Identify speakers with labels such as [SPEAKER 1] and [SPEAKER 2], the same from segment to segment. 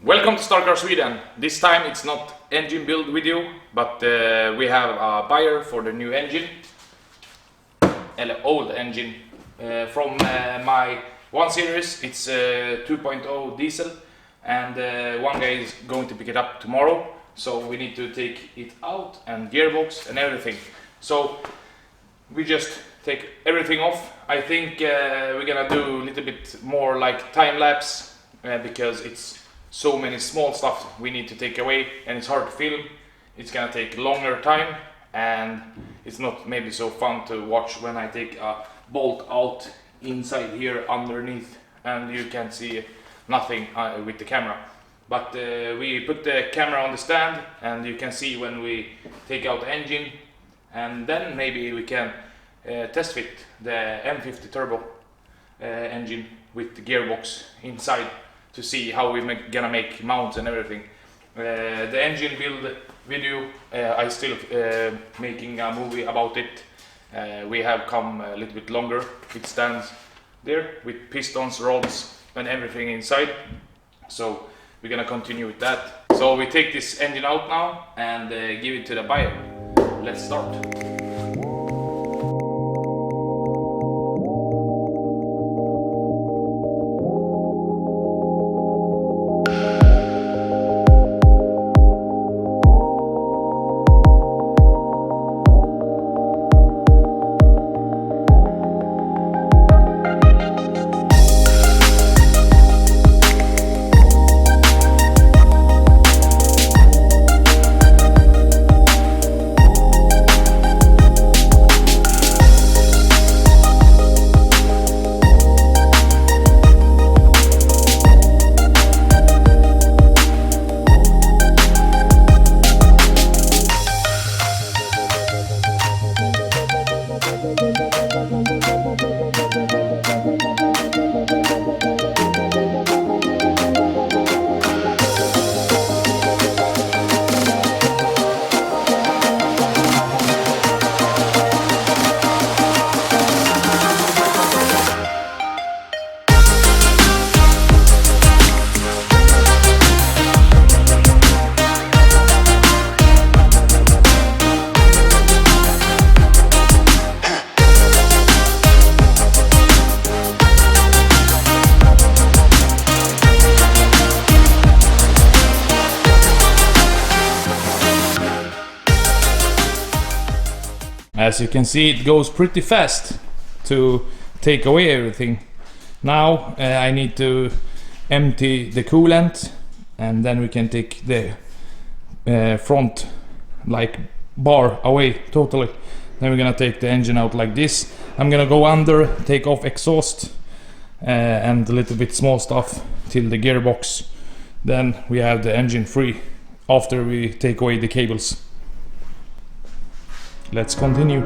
[SPEAKER 1] Welcome to Starcar Sweden. This time it's not engine build video, but we have a buyer for the new engine, old engine from my 1 Series. It's 2.0 diesel, and one guy is going to pick it up tomorrow, so we need to take it out and gearbox and everything. So we just take everything off. I think we're gonna do a little bit more like time lapse because it's so many small stuff we need to take away and it's hard to film. It's gonna take longer time and it's not maybe so fun to watch when I take a bolt out inside here underneath and you can see nothing with the camera. But we put the camera on the stand and you can see when we take out the engine, and then maybe we can test fit the Bmw Turbo engine with the gearbox inside to see how we gonna make mounts and everything. The engine build video, I still making a movie about it. We have come a little bit longer. It stands there with pistons, rods and everything inside. So we're gonna continue with that. So we take this engine out now and give it to the buyer. Let's start. As you can see, it goes pretty fast to take away everything. Now I need to empty the coolant and then we can take the front like bar away totally. Then we're gonna take the engine out like this. I'm gonna go under, take off exhaust and a little bit small stuff till the gearbox. Then we have the engine free after we take away the cables. Let's continue.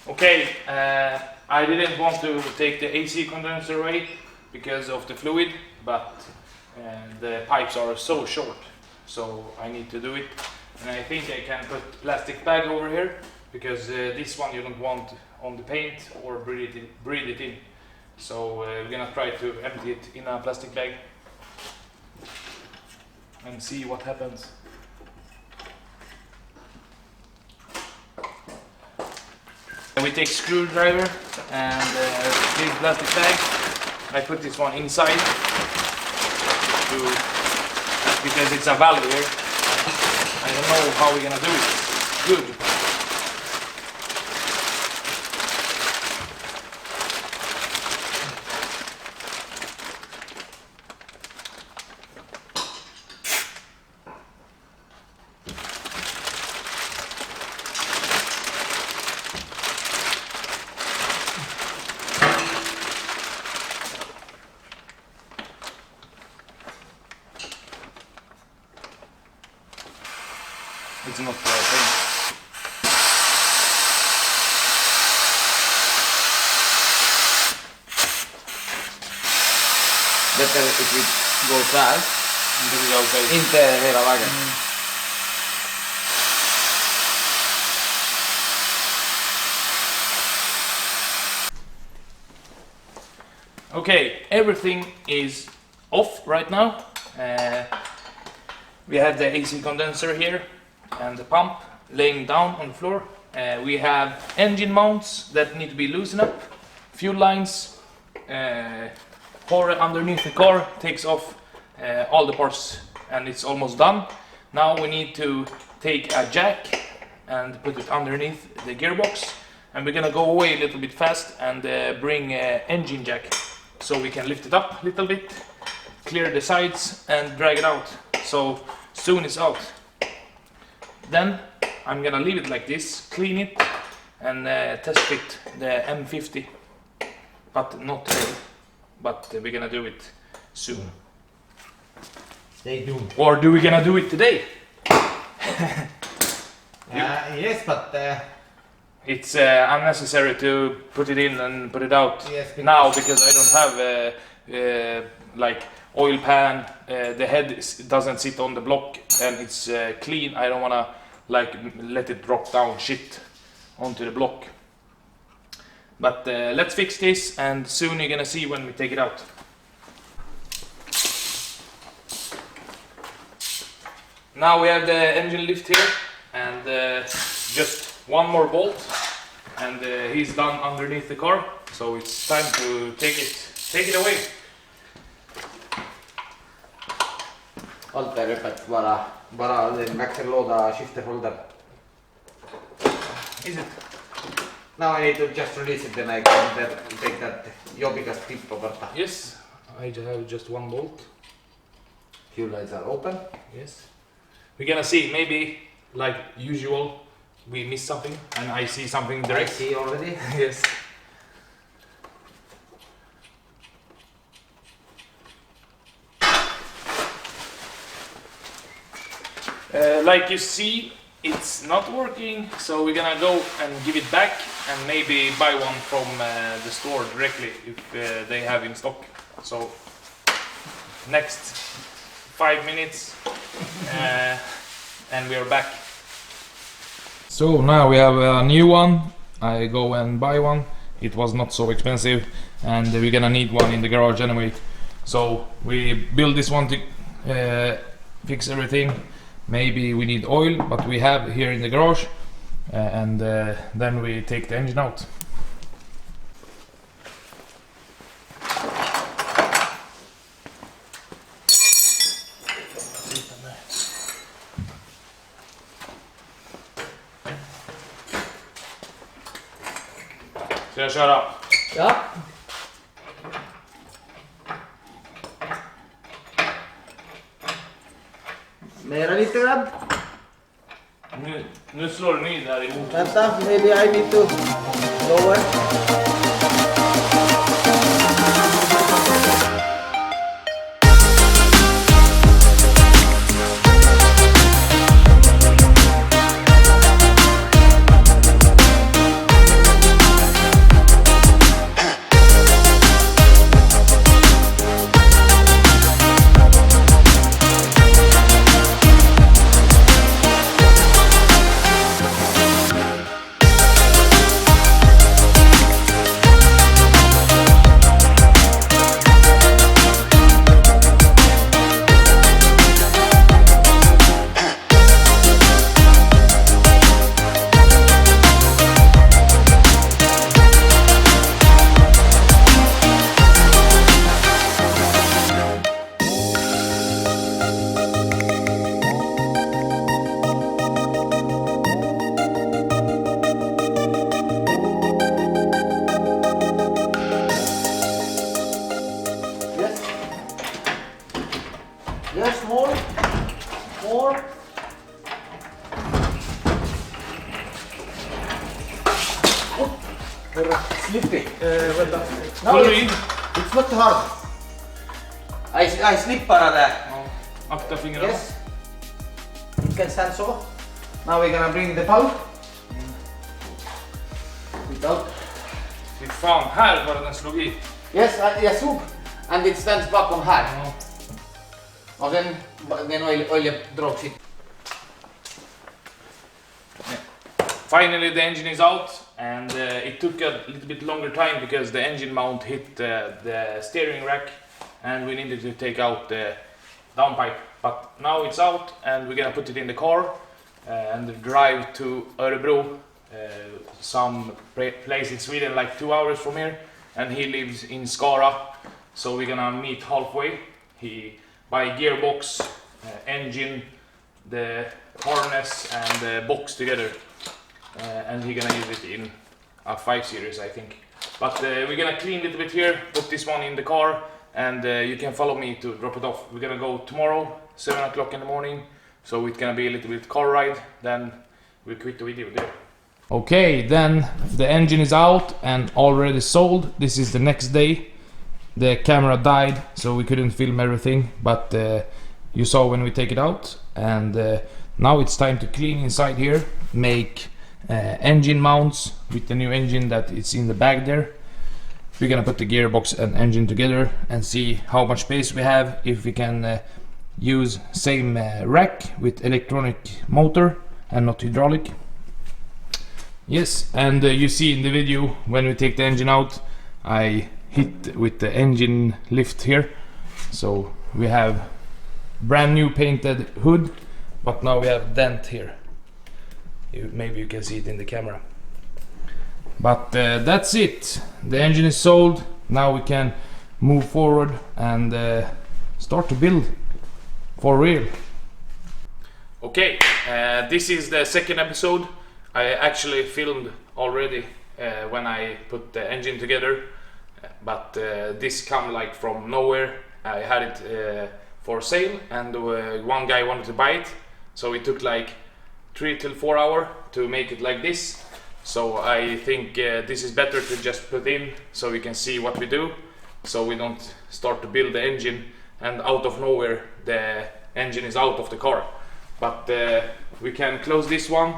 [SPEAKER 1] Okay, I didn't want to take the AC condenser away because of the fluid, but the pipes are so short, so I need to do it. And I think I can put plastic bag over here because this one you don't want on the paint or breathe it in. So we're gonna try to empty it in a plastic bag and see what happens. We take screwdriver and big plastic bag. I put this one inside because it's a valve here. I don't know how we're gonna do it. Good. It's not the thing.
[SPEAKER 2] Better if we go fast. Inte hela vägen.
[SPEAKER 1] Okay, everything is off right now. We have the AC condenser here and the pump laying down on the floor. We have engine mounts that need to be loosened up, fuel lines, pour underneath the car, takes off all the parts, and it's almost done. Now we need to take a jack and put it underneath the gearbox, and we're gonna go away a little bit fast and bring engine jack so we can lift it up a little bit, clear the sides and drag it out. So soon it's out. Then I'm gonna leave it like this, clean it and test fit the M50, but not today, but we're gonna do it soon.
[SPEAKER 2] Stay tuned.
[SPEAKER 1] Or do we gonna do it today?
[SPEAKER 2] Yes, but
[SPEAKER 1] it's unnecessary to put it in and put it out now because I don't have like oil pan. The head doesn't sit on the block and it's clean. I don't wanna like let it drop down shit onto the block. But let's fix this and soon you're gonna see when we take it out. Now we have the engine lift here and just one more bolt and he's done underneath the car, so it's time to take it away.
[SPEAKER 2] allt är öppet, bara den växellåda shifter holder.
[SPEAKER 1] Is it?
[SPEAKER 2] Now I need to just release it, then I can take that jobbiga strippa borta.
[SPEAKER 1] Yes, I have just one bolt.
[SPEAKER 2] Fuel lines are open.
[SPEAKER 1] Yes. We're gonna see, maybe like usual we miss something and I see something direct.
[SPEAKER 2] I see already.
[SPEAKER 1] Yes. Like you see, it's not working, so we're gonna go and give it back and maybe buy one from the store directly if they have in stock. So next 5 minutes and we are back. So now we have a new one. I go and buy one. It was not so expensive and we're gonna need one in the garage anyway. So we build this one to fix everything. Maybe we need oil, but we have here in the garage, and then we take the engine out. Ska jag köra?
[SPEAKER 2] Ja. Mera lite grann.
[SPEAKER 1] Nu slår du ny där emot.
[SPEAKER 2] Vänta, maybe I need to lower. Yes, more. More. Oh, very slippery.
[SPEAKER 1] Vänta.
[SPEAKER 2] No,
[SPEAKER 1] Håller du i?
[SPEAKER 2] it's not hard. I slip bara där.
[SPEAKER 1] Ja. Akta fingrarna.
[SPEAKER 2] Yes. It can stand so. Now we're gonna bring the pulp. Without.
[SPEAKER 1] Fy fan, här var den slog i.
[SPEAKER 2] Yes, jag såg. And it stands bakom här.
[SPEAKER 1] Ja.
[SPEAKER 2] Och den oljedrops it.
[SPEAKER 1] Finally the engine is out, and it took a little bit longer time because the engine mount hit the steering rack and we needed to take out the downpipe. But now it's out and we're gonna put it in the car and drive to Örebro, some place in Sweden like 2 hours from here, and he lives in Skara, so we're gonna meet halfway. He buy gearbox, engine, the harness and the box together. And we're gonna use it in a 5 Series, I think. But we're gonna clean a little bit here, put this one in the car, and you can follow me to drop it off. We're gonna go tomorrow, 7 o'clock in the morning, so it's gonna be a little bit car ride, then we'll quit the video there. Okay, then the engine is out and already sold. This is the next day. The camera died, so we couldn't film everything, but you saw when we take it out. And now it's time to clean inside here, make engine mounts with the new engine that is in the bag there. We're gonna put the gearbox and engine together and see how much space we have, if we can use same rack with electronic motor and not hydraulic. Yes, and you see in the video when we take the engine out, I hit with the engine lift here, so we have brand new painted hood, but now we have dent here. Maybe you can see it in the camera. But that's it. The engine is sold. Now we can move forward and start to build for real. Okay, this is the second episode. I actually filmed already when I put the engine together, but this come like from nowhere. I had it for sale, and one guy wanted to buy it, so it took like 3 till 4 hours to make it like this. So I think this is better to just put in so we can see what we do, so we don't start to build the engine and out of nowhere the engine is out of the car. But we can close this one.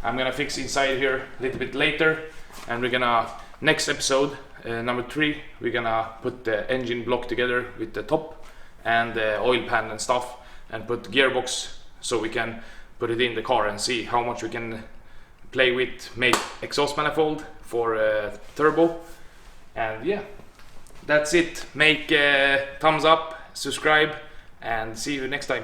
[SPEAKER 1] I'm gonna fix inside here a little bit later, and we're gonna, next episode, number 3, we're gonna put the engine block together with the top and the oil pan and stuff, and put gearbox so we can put it in the car and see how much we can play with, make exhaust manifold for turbo. And yeah, that's it. Make thumbs up, subscribe, and see you next time.